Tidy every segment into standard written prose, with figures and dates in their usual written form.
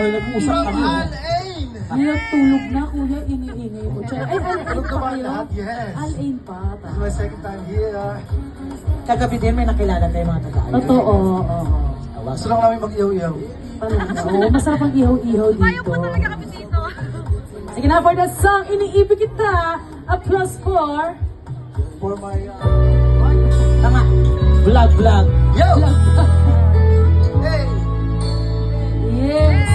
nag-uusap kami. Tulog na, kuya, iniingay mo. Ay, Tulog pa naman kayo? lahat, yes. Al-ain pa. This is my second time here. Kagabi din may nakilala tayo mga tagaan. Totoo, oo. Gusto lang namin mag-iyaw-iyaw. Oo, masarap ang ihaw-ihaw dito. Ayaw po talaga kami dito. Sige na, for the song, iniibig kita. Applause for... For my... Tama. Vlog. Yo! Hey! Yes.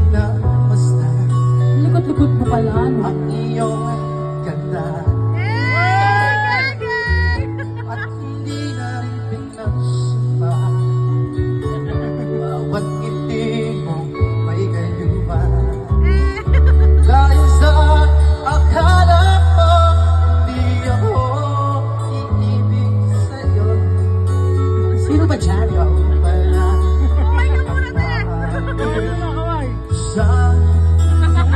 Na basta Likot-likot mo pala, no? ang iyong ganda at hindi na rin pinagsimba. Bawat ngiti mo may gayuma. Dahil sa akala mo hindi ako iibig sa'yo. Sino ba dyan? Ikaw pala sa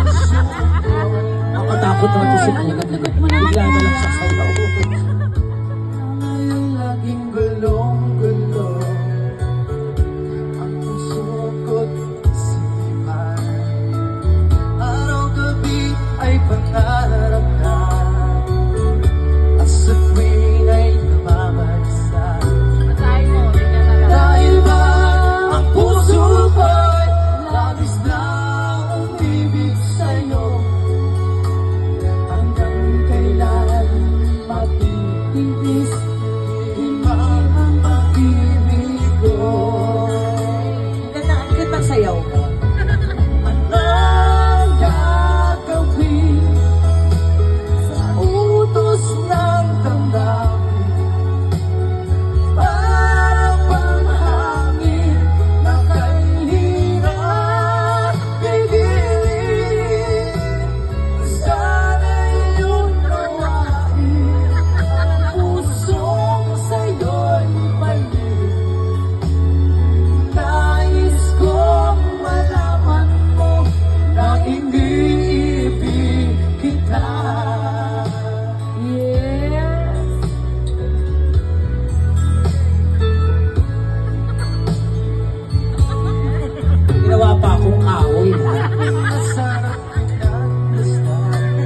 puso ko. Nakatakot naman ito si Kuya. Bigla na lang sasayaw. Ay, laging gulong-gulo ang puso ko't isipan. Araw-gabi ay pangarap na at sa tuwing ay namamansa. Dahil ba ang puso ko'y labis na umibig sa'yo. Hanggang kailan matitiis iba ang pag-ibig ko. Ganda ang sayaw mo. Anong gagawin sa utos ng damdamin? Parang bang hangin na kay hirap pigilin. Sana'y iyong gawain ang pusong sa'yo'y balik. Nais kong malaman mo na iniibig kita. Yes. Ginawa pa akong kahoy. Masarap pinagdasal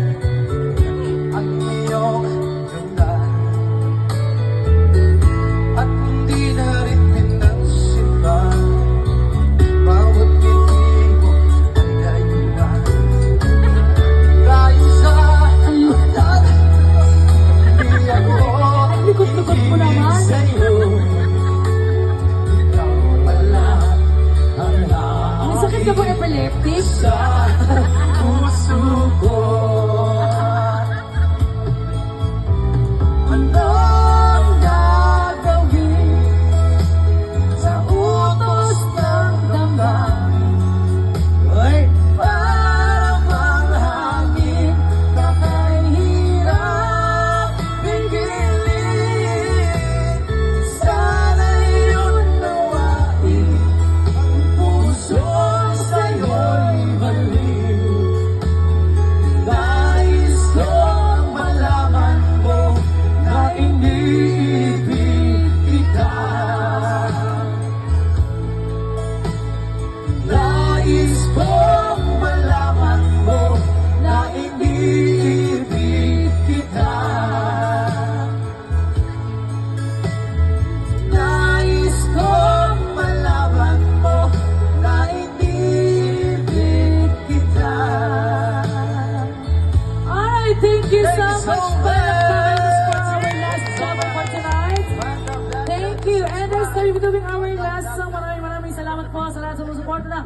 ang iyong ganda at hindi na rin pinagsimba. Bawat ngiti mo ay gayuma. Dahil sa akala hindi ako Likot-likot mo naman. ibig sa'yo. Ikaw pala ang May sakit ka ba epileptic? sa puso ko. Anong gagawin sa utos ng damdamin? Hoy! Parang bang hangin kakahirap pigilin. Sana'y iyong gawain ang puso sa'yo'y baliw. Nais kong malaman mo na iniibig kita. Nais kong malaman mo na iniibig kita. Nais kong malaman mo na iniibig kita. Alright, thank you so Thank you so much. much. That's our last song for tonight. Thank you. And this time, we're doing our last song. Maraming salamat po sa lahat sa mga support na